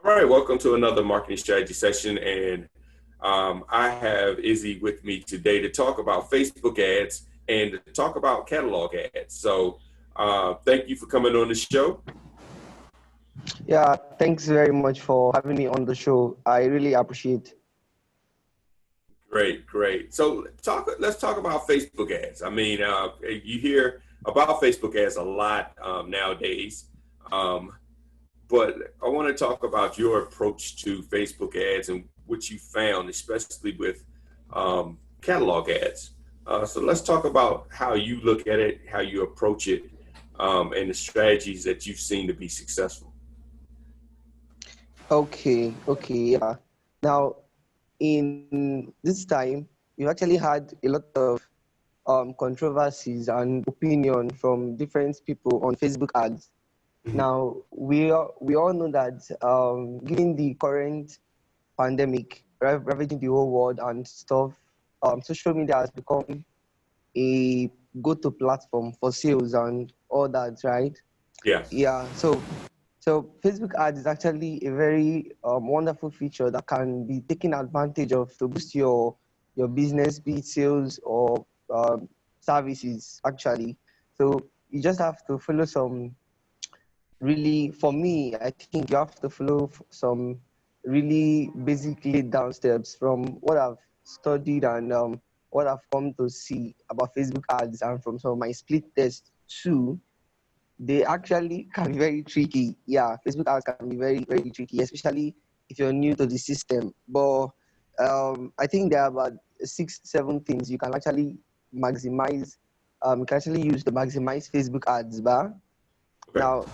right, welcome to another marketing strategy session. And I have Izzy with me today to talk about Facebook ads and to talk about catalog ads. So thank you for coming on the show. Yeah, thanks very much for having me on the show. I really appreciate. Great, great. So let's talk about Facebook ads. I mean, you hear about Facebook ads a lot nowadays. Um, but I want to talk about your approach to Facebook ads and what you found, especially with catalog ads. So let's talk about how you look at it, how you approach it, and the strategies that you've seen to be successful. Okay, yeah. Now, in this time, we've actually had a lot of controversies and opinion from different people on Facebook ads. Mhm. Now, we all know that given the current pandemic ravaging the whole world and stuff, social media has become a go-to platform for sales and all that, right? Yeah. Yeah, so Facebook ads is actually a very wonderful feature that can be taken advantage of to boost your business, be it sales or services actually. So you just have to follow some really, for me, I think you have to follow some really basic laid down steps from what I've studied and what I've come to see about Facebook ads and from some of my split tests too. They actually can be very tricky. Yeah, Facebook ads can be very, very tricky, especially if you're new to the system. But I think there are about 6, 7 things you can actually maximize. You can actually use to maximize Facebook ads. But Okay. now,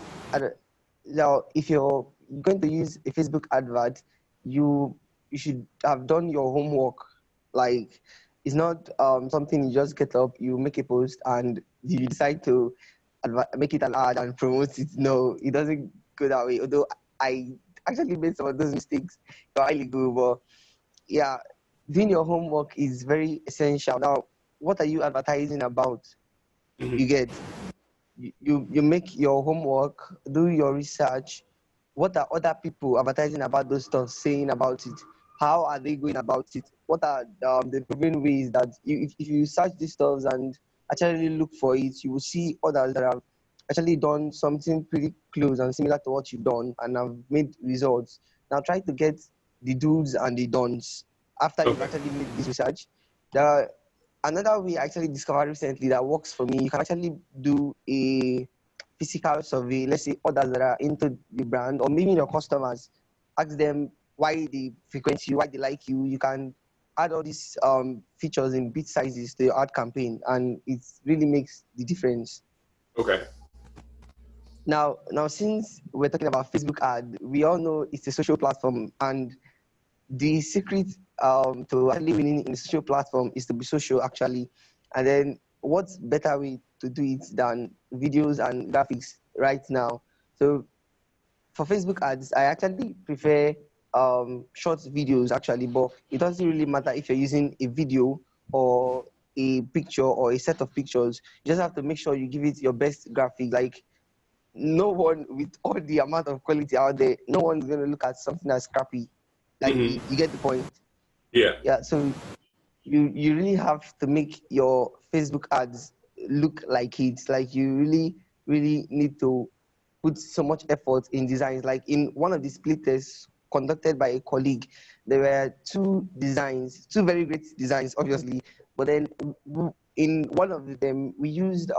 now, if you're going to use a Facebook advert, you you should have done your homework. Like, it's not something you just get up, you make a post, and you decide to make it an ad and promote it. No, it doesn't go that way. Although I actually made some of those mistakes a while ago, but yeah, doing your homework is very essential. Now, what are you advertising about? Mhm. You get you make your homework, do your research. What are other people advertising about those stuff saying about it? How are they going about it? What are the proven ways that if you search these stuffs and actually look for it, you will see others that have actually done something pretty close and similar to what you've done and have made results. Now try to get the do's and the don'ts after you've Okay. actually made this research. The Another way I actually discovered recently that works for me, you can actually do a physical survey, let's say others that are into the brand or maybe your customers, ask them why they frequent you, why they like you. You can add all these features in bit sizes to your ad campaign and it really makes the difference. Okay. Now since we're talking about Facebook ad, we all know it's a social platform and the secret to actually winning in a social platform is to be social actually. And then what's better way to do it than videos and graphics right now? So for Facebook ads, I actually prefer short videos actually, but it doesn't really matter if you're using a video or a picture or a set of pictures. You just have to make sure you give it your best graphic. Like no one with all the amount of quality out there, no one's gonna look at something that's crappy. Like Hmm. you get the point. Yeah. Yeah, so you really have to make your Facebook ads look like it. Like you really need to put so much effort in designs. Like in one of the split tests conducted by a colleague, there were two designs, two very great designs, obviously. But then in one of them, we used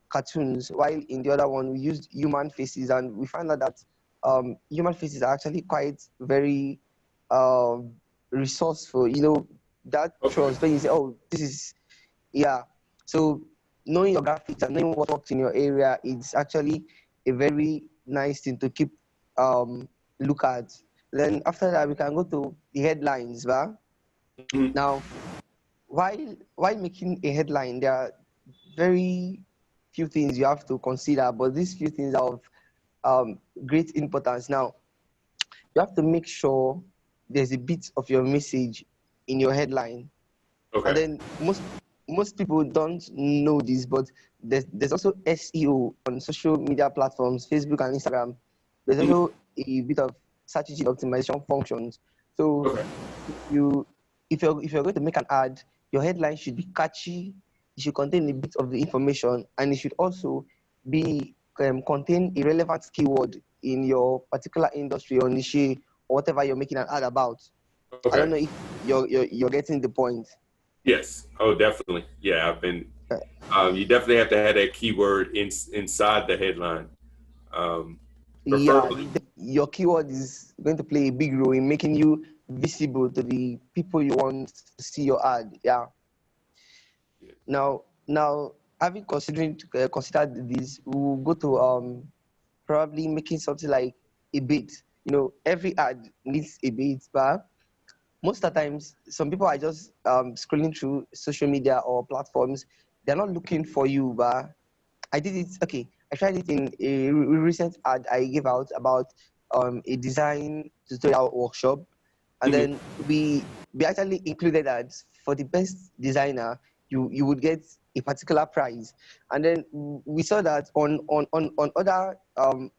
cartoons, while in the other one we used human faces, and we found out that human faces are actually quite very um, resourceful. You know that Okay. trust when you say, "Oh, this is yeah." So knowing your graphics and knowing what works in your area is actually a very nice thing to keep look at. Then after that, we can go to the headlines, right? Hmm. Now, while making a headline, there are very few things you have to consider, but these few things are of great importance. Now, you have to make sure there's a bit of your message in your headline, and Okay. then most people don't know this, but there's also SEO on social media platforms, Facebook and Instagram. There's Mhm. also a bit of search engine optimization functions. So Okay. you, if you're going to make an ad, your headline should be catchy. It should contain a bit of the information, and it should also be contain a relevant keyword in your particular industry or niche or whatever you're making an ad about. I don't Okay. know if you're getting the point. Yes. Oh, definitely. Yeah, I've been. Uh, You definitely have to have that keyword inside the headline, yeah, preferably. your keyword is going to play a big role in making you visible to the people you want to see your ad. Yeah. Now, having considered this, we'll go to probably making something like a bait. You know, every ad needs a bait, but most of the times, some people are just scrolling through social media or platforms. They're not looking for you, but I did it. Okay, I tried it in a recent ad I gave out about a design tutorial workshop, and Mhm. then we actually included that for the best designer, you would get a particular prize, and then we saw that on other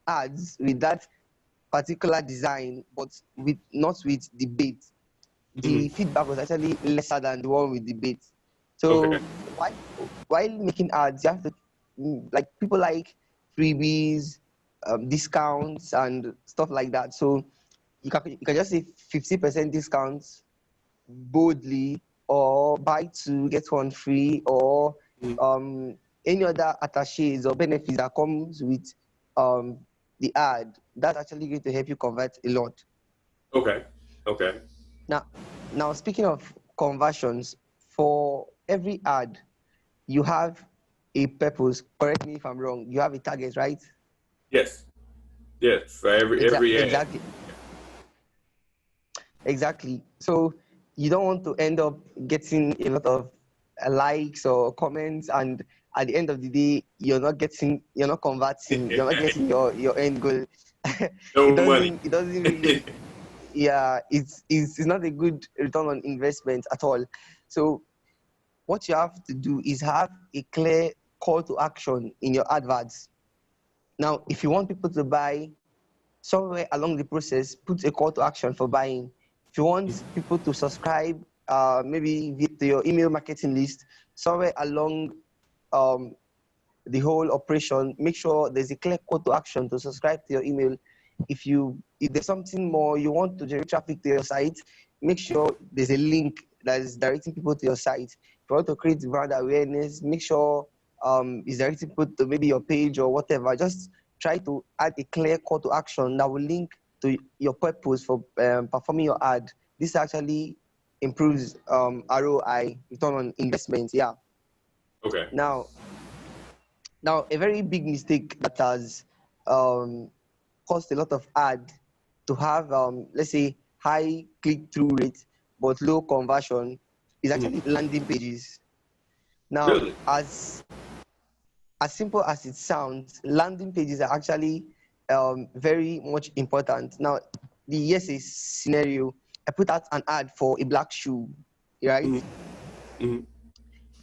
ads with that particular design, but with not with debate, the Mhm. feedback was actually lesser than the one with debate. Okay. So while while making ads, you have to like people like freebies, discounts, and stuff like that. So you can just say 50% discounts boldly, or buy two get one free, or Mhm. um, any other attaches or benefits that comes with um, the ad. That's actually going to help you convert a lot. Okay. Okay. Now, now speaking of conversions, for every ad, you have a purpose. Correct me if I'm wrong. You have a target, right? Yes. Yes. For every ad. Exactly. Exactly. So you don't want to end up getting a lot of likes or comments, and at the end of the day, you're not converting, you're not getting your end goal. No money. It doesn't really, yeah, it's not a good return on investment at all. So what you have to do is have a clear call to action in your adverts. Now, if you want people to buy, somewhere along the process, put a call to action for buying. If you want people to subscribe, maybe to your email marketing list, somewhere along um, the whole operation, make sure there's a clear call to action to subscribe to your email. If there's something more you want to generate traffic to your site, make sure there's a link that is directing people to your site. If you want to create brand awareness, make sure it's directing people to maybe your page or whatever. Just try to add a clear call to action that will link to your purpose for performing your ad. This actually improves ROI, return on investment. Yeah. Okay. Now, now, a very big mistake that has um, caused a lot of ad to have, let's say, high click-through rate but low conversion is Mhm. actually landing pages. Now, Really? as simple as it sounds, landing pages are actually very much important. Now, here's a scenario. I put out an ad for a black shoe, right? Mhm. Mhm.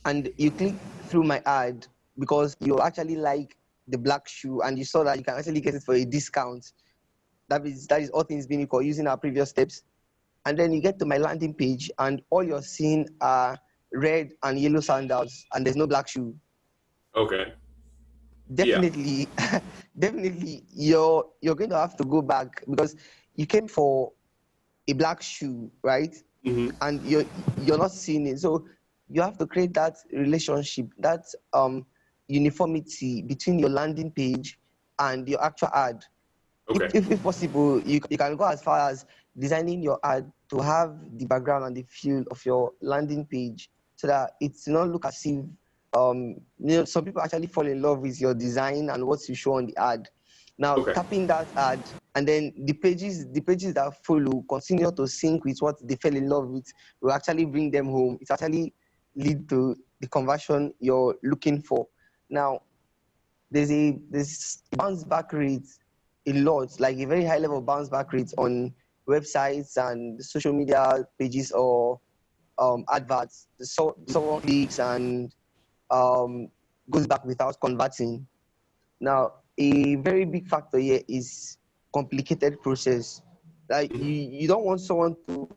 And you click through my ad because you actually like the black shoe and you saw that you can actually get it for a discount. That is all things being equal using our previous steps. And then you get to my landing page and all you're seeing are red and yellow sandals and there's no black shoe. Okay. Yeah. Definitely, definitely you're going to have to go back because you came for a black shoe, right? Mhm. And you're not seeing it. So you have to create that relationship, that uniformity between your landing page and your actual ad. Okay. If possible, you can go as far as designing your ad to have the background and the feel of your landing page so that it's not look as if some people actually fall in love with your design and what you show on the ad. Now Okay. tapping that ad and then the pages that follow continue to sync with what they fell in love with will actually bring them home. It actually lead to the conversion you're looking for. Now there's bounce back rate a lot, like a very high level bounce back rate on websites and social media pages or adverts. So someone clicks and um, goes back without converting. Now, a very big factor here is complicated process. Like you don't want someone to,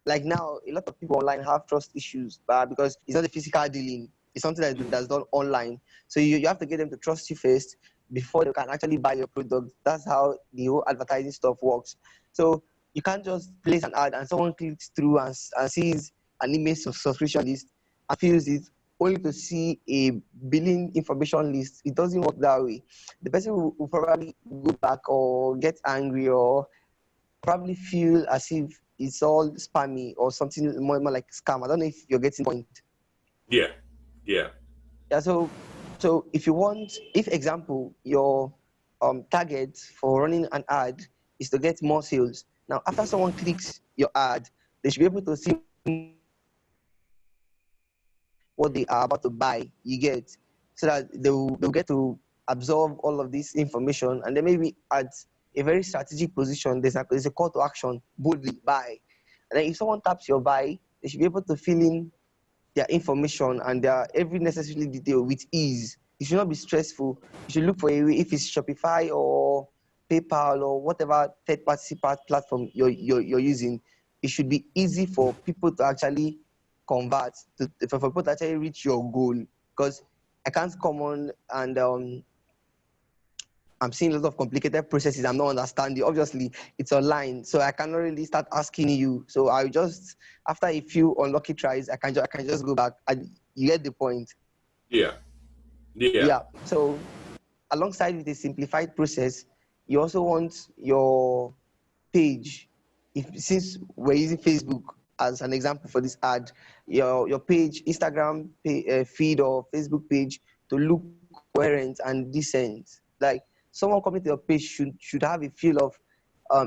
like now a lot of people online have trust issues, but because it's not a physical dealing, it's something that's done online. So you have to get them to trust you first before they can actually buy your product. That's how the whole advertising stuff works. So you can't just place an ad and someone clicks through and sees an email subscription list and fills it only to see a billing information list. It doesn't work that way. The person will probably go back or get angry or probably feel as if it's all spammy or something more like scam. I don't know if you're getting the point. Yeah. Yeah. Yeah. So if you want, if example, your target for running an ad is to get more sales. Now, after someone clicks your ad, they should be able to see what they are about to buy. You get, so that they'll get to absorb all of this information, and then maybe at a very strategic position, there's a call to action: boldly buy. And then if someone taps your buy, they should be able to fill in their information and their every necessary detail with ease. It should not be stressful. You should look for a way, if it's Shopify or PayPal or whatever third-party platform you're using. It should be easy for people to actually convert, for people to actually reach your goal. Because I can't come on and I'm seeing a lot of complicated processes I'm not understanding. Obviously, it's online, so I cannot really start asking you. So I just, after a few unlucky tries, I can just go back. And you get the point. Yeah. Yeah. Yeah. So alongside with a simplified process, you also want your page. If since we're using Facebook as an example for this ad, your page, Instagram feed or Facebook page to look coherent and decent. Like someone coming to your page should have a feel of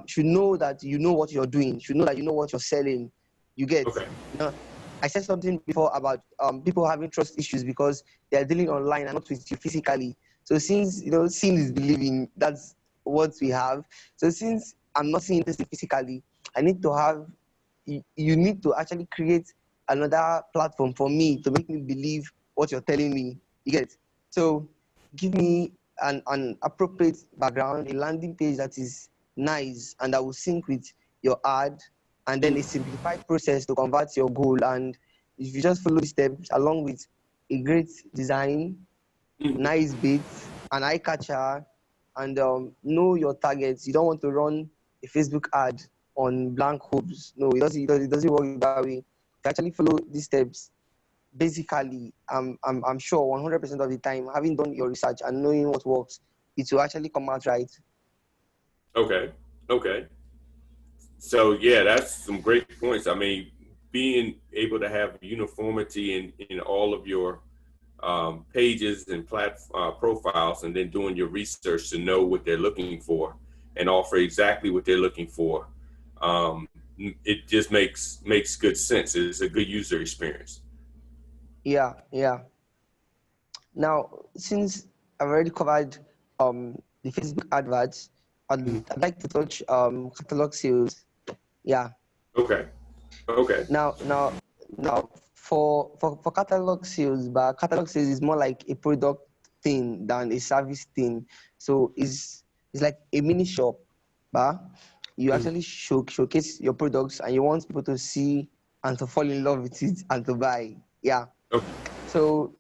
should know that you know what you're doing, should know that you know what you're selling. You get, Okay. you know, I said something before about people having trust issues because they are dealing online and not with you physically. So since seeing is believing, that's what we have. So since I'm not seeing this physically, I need to have you need to actually create another platform for me to make me believe what you're telling me. You get, so give me an appropriate background, a landing page that is nice and that will sync with your ad, and then a simplified process to convert your goal. And if you just follow the steps along with a great design, Mhm. nice bits, an eye catcher, and know your targets. You don't want to run a Facebook ad on blank hopes. No, it doesn't work that way. If you actually follow these steps, basically, I'm sure 100% of the time, having done your research and knowing what works, it will actually come out right. Okay. Okay. So yeah, that's some great points. I mean, being able to have uniformity in all of your pages and profiles, and then doing your research to know what they're looking for and offer exactly what they're looking for. Um, it just makes good sense. It's a good user experience. Yeah, yeah. Now, since I've already covered the Facebook adverts, Mhm. I'd like to touch catalog sales. Yeah. Okay. Okay. Now for catalog sales, but catalog sales is more like a product thing than a service thing. So it's like a mini shop, but you Mhm. actually showcase your products and you want people to see and to fall in love with it and to buy. Yeah. Okay. So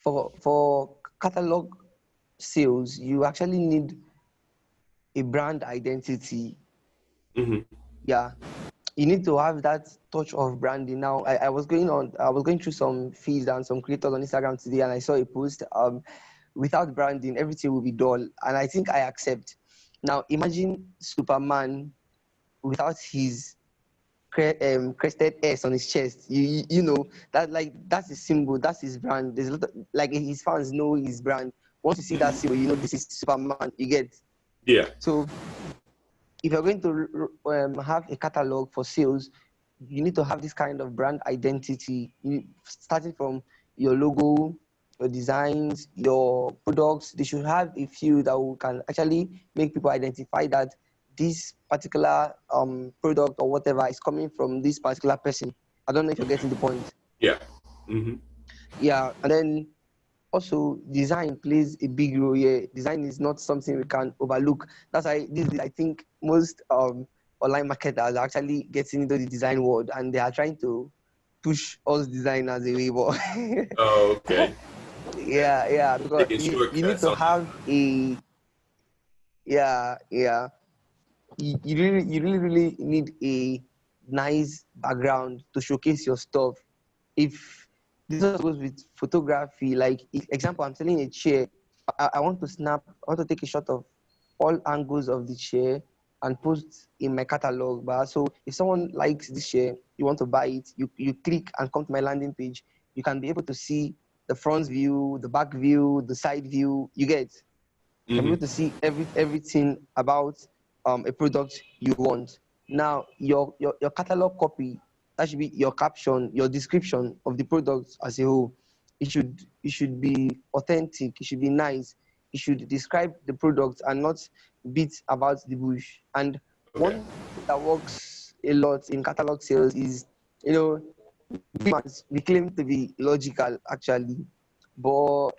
for catalog sales, you actually need a brand identity. Mhm. Yeah, you need to have that touch of branding. Now, I was going through some feeds and some creators on Instagram today, and I saw a post. Without branding, everything will be dull, and I think I accept. Now, imagine Superman without his crested S on his chest. You know that, like, that's his symbol, that's his brand. There's a lot of, like, his fans know his brand. Once you see that symbol, you know this is Superman. You get. Yeah. So if you're going to have a catalog for sales, you need to have this kind of brand identity, starting from your logo, your designs, your products. They should have a few that can actually make people identify that this particular product or whatever is coming from this particular person. I don't know if you're getting the point. Yeah. Mhm. Yeah, and then also design plays a big role here. Design is not something we can overlook. That's why I think most online marketers are actually getting into the design world, and they are trying to push us designers away. But Oh, okay. yeah, because Taking you need shortcuts to on have a yeah. You really need a nice background to showcase your stuff. If this also goes with photography, like example, I'm selling a chair. I want to I want to take a shot of all angles of the chair and post in my catalog. But so if someone likes this chair, you want to buy it, you click and come to my landing page. You can be able to see the front view, the back view, the side view. You get, you can be hmm able to see everything about a product you want. Now, your catalog copy, that should be your caption, your description of the product as a whole. It should be authentic. It should be nice. It should describe the product and not beat about the bush. And Okay. one thing that works a lot in catalog sales is, you know, we claim to be logical actually, but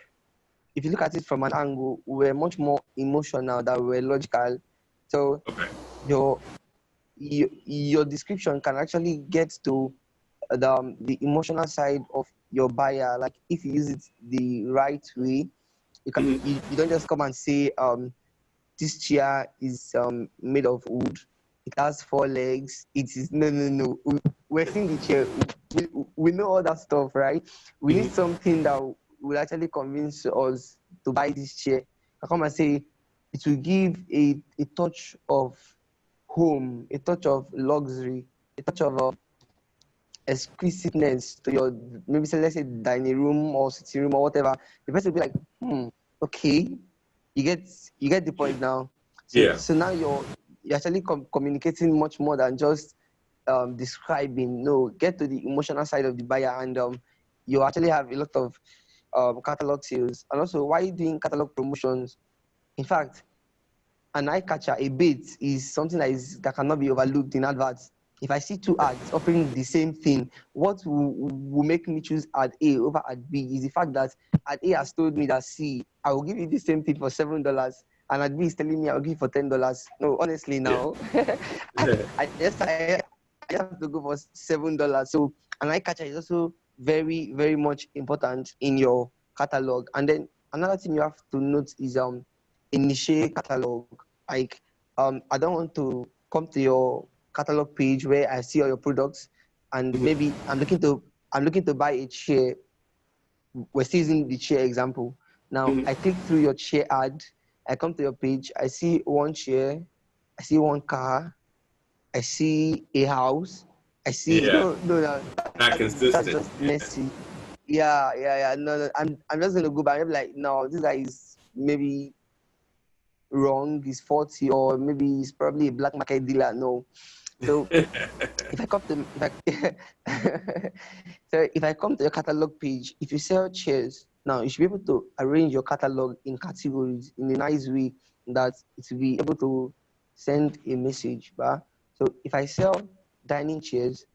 if you look at it from an angle, we're much more emotional than we're logical. So Okay. your your description can actually get to the emotional side of your buyer. Like if you use it the right way, hmm you don't just come and say this chair is made of wood. It has four legs. It is no. We're seeing the chair. We know all that stuff, right? We need hmm something that will actually convince us to buy this chair. I come and say it will give a touch of home, a touch of luxury, a touch of exquisiteness to your, maybe say, let's say dining room or sitting room or whatever. The person will be like, okay, you get you get the point now. So Yeah. so now you're actually communicating much more than just describing. No, get to the emotional side of the buyer, and you actually have a lot of catalog sales. And also, why are you doing catalog promotions? In fact, an eye catcher, a bait, is something that cannot be overlooked in adverts. If I see two ads offering the same thing, what will make me choose ad A over ad B is the fact that ad A has told me that, see, I will give you the same thing for $7, and ad B is telling me I'll give you for $10. No, honestly, Yeah. now I have to go for $7. So an eye catcher is also very, very much important in your catalog. And then another thing you have to note is a niche catalog. Like I don't want to come to your catalog page where I see all your products, and hmm maybe I'm looking to buy a chair. We're still using the chair example. Now hmm I click through your chair ad, I come to your page, I see one chair, I see one car, I see a house, I see Yeah. no, Not that's consistent. just messy. Yeah. No. I'm just gonna go back and be like, no, this guy is maybe wrong, he's faulty, or maybe he's probably a black market dealer. No. So if I come to if I so if I come to your catalog page, if you sell chairs, now you should be able to arrange your catalog in categories in a nice way that it will be able to send a message. But so if I sell dining chairs,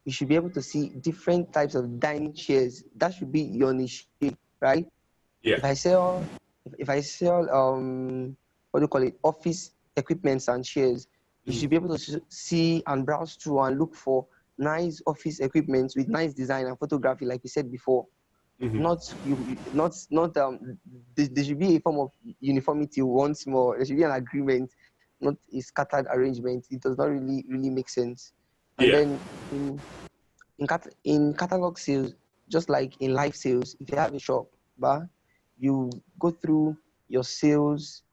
you should be able to see different types of dining chairs. That should be your niche, right? Yeah. If I sell what do you call it, office equipments and chairs, you hmm should be able to see and browse through and look for nice office equipment with nice design and photography, like we said before. hmm Not not there should be a form of uniformity once more. There should be an agreement, not a scattered arrangement. It does not really make sense. And Yeah. then in catalog sales, just like in live sales, if you have a shop, but you go through your sales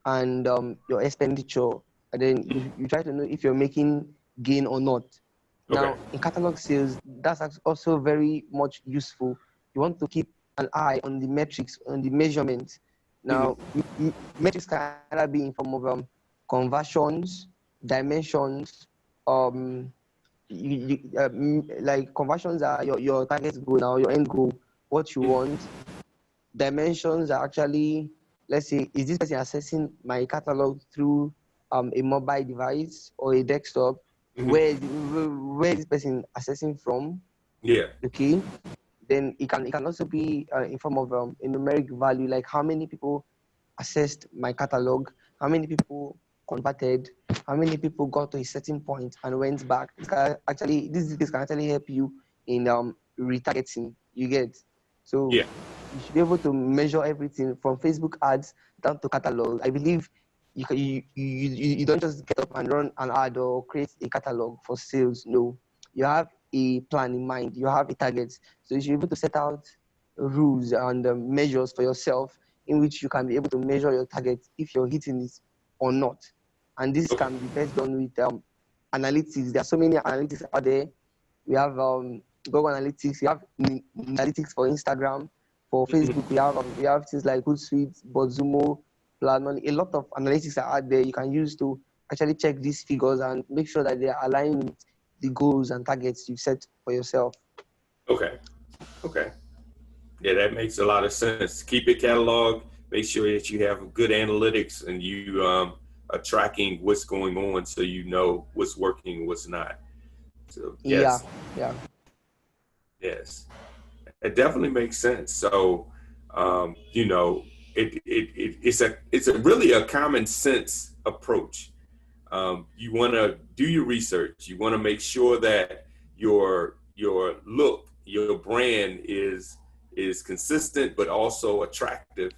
and your expenditure, and then Mhm. you try to know if you're making gain or not. Okay. Now, in catalog sales, that's also very much useful. You want to keep an eye on the metrics, on the measurement. hmm Now, metrics can either be in form of conversions, dimensions, um, like conversions are your target goal now, your end goal, what you hmm want. Dimensions are actually, let's say, is this person accessing my catalog through a mobile device or a desktop? hmm Where is this person accessing from? Yeah. Okay. Then it can also be in form of a numeric value, like how many people accessed my catalog, how many people converted, how many people got to a certain point and went back. These details can actually help you in retargeting. You get. So Yeah. you should be able to measure everything from Facebook ads down to catalog. I believe you don't just get up and run an ad or create a catalog for sales. No, you have a plan in mind. You have a target. So you should be able to set out rules and measures for yourself in which you can be able to measure your target if you're hitting it or not. And this Okay. can be best done with analytics. There are so many analytics out there. We have Google Analytics. We have analytics for Instagram. For Mhm. Facebook, we have things like Hootsuite, Bozumo, Planoli. A lot of analytics are out there you can use to actually check these figures and make sure that they are aligned with the goals and targets you've set for yourself. Okay. Okay. Yeah, that makes a lot of sense. Keep it catalog. Make sure that you have good analytics and you are tracking what's going on so you know what's working, what's not. So Yeah, yes, yeah, yes, it definitely makes sense. So you know, it's a really a common sense approach. You want to do your research. You want to make sure that your look, your brand is consistent but also attractive.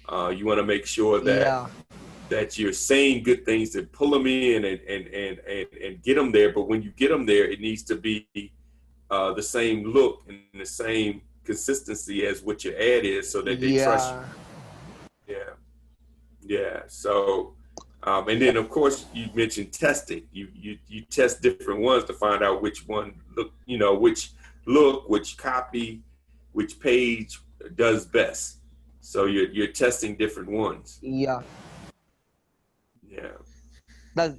You want to make sure yeah, that you're saying good things to pull them in and get them there. But when you get them there, it needs to be the same look and the same consistency as what your ad is, so that they trust you. yeah, Yeah. Yeah. So, and yeah, then of course you mentioned testing. You test different ones to find out which one look, you know, which look, which copy, which page does best. So you're testing different ones. yeah. Yeah. That's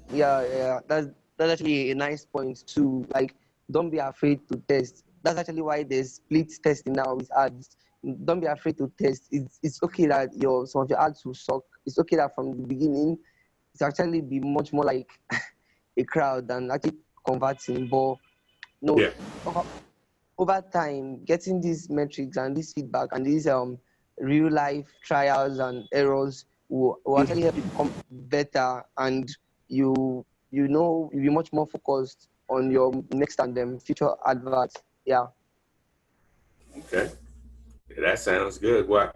actually a nice point too. Like, don't be afraid to test. That's actually why there's split testing now with ads. Don't be afraid to test. It's okay that some of your ads will suck. It's okay that from the beginning it's actually be much more like a crowd than actually converting. But no, Yeah. over, over time, getting these metrics and this feedback and these real life trials and errors will actually help you become better, and you'll be much more focused on your next and future adverts. Yeah. Okay. Yeah, that sounds good. Well,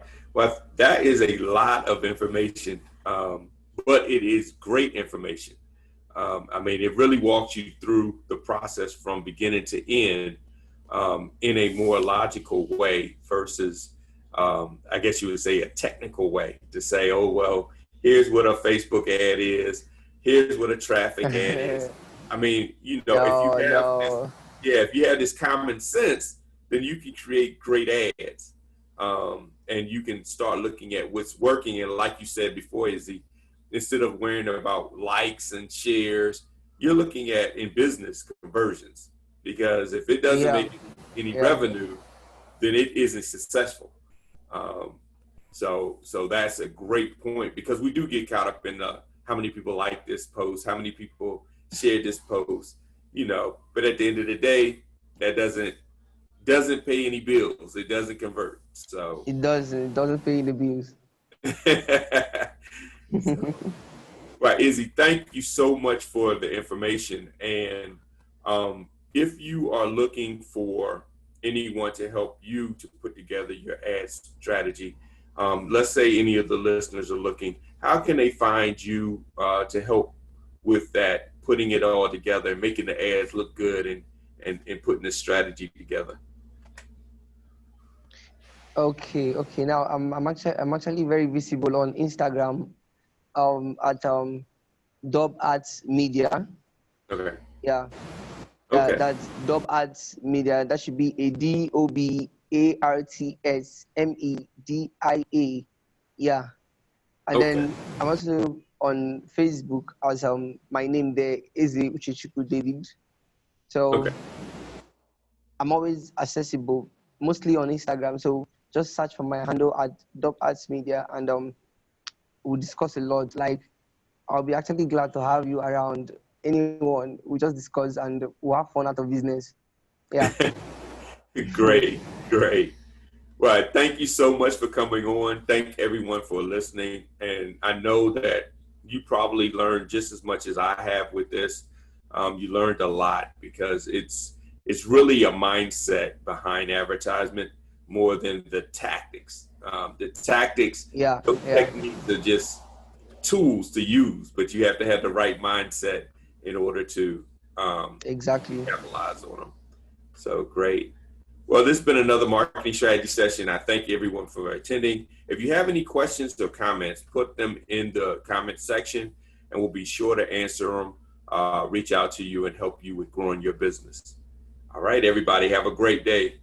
that is a lot of information, but it is great information. I mean, it really walks you through the process from beginning to end in a more logical way versus, I guess you would say, a technical way to say, oh, well, here's what a Facebook ad is, here's what a traffic ad is. I mean, you know, if you No, have this, no. yeah, if you have this common sense, then you can create great ads. And you can start looking at what's working. And like you said before, Izzy, instead of worrying about likes and shares, you're looking at in business conversions. Because if it doesn't Yeah, make any yeah. revenue, then it isn't successful. Um, so that's a great point, because we do get caught up in the how many people like this post, how many people share this post, you know. But at the end of the day, that doesn't pay any bills. It doesn't convert. So, It doesn't pay the bills. so right, Izzy, thank you so much for the information. And if you are looking for anyone to help you to put together your ad strategy, let's say any of the listeners are looking, how can they find you to help with that, putting it all together, making the ads look good, and putting the strategy together? Okay. Now I'm actually very visible on Instagram at Dob Arts Media. Okay. Yeah. Okay. That's Dob Arts Media. That should be a DOBARTSMEDIA. Yeah. And Okay. then I'm also on Facebook as my name there, Eze Uchichuku David. Okay. So I'm always accessible, mostly on Instagram. So just search for my handle at Dob Arts Media, and we'll discuss a lot. Like, I'll be actually glad to have you around. Anyone, we just discuss and we'll have fun out of business. Yeah. Great, great. Well, thank you so much for coming on. Thank everyone for listening. And I know that you probably learned just as much as I have with this. You learned a lot because it's really a mindset behind advertisement more than the tactics. The tactics, Yeah, those yeah, techniques are just tools to use, but you have to have the right mindset in order to exactly. capitalize on them. So great. Well, this has been another marketing strategy session. I thank everyone for attending. If you have any questions or comments, put them in the comment section and we'll be sure to answer them, reach out to you and help you with growing your business. All right, everybody, have a great day.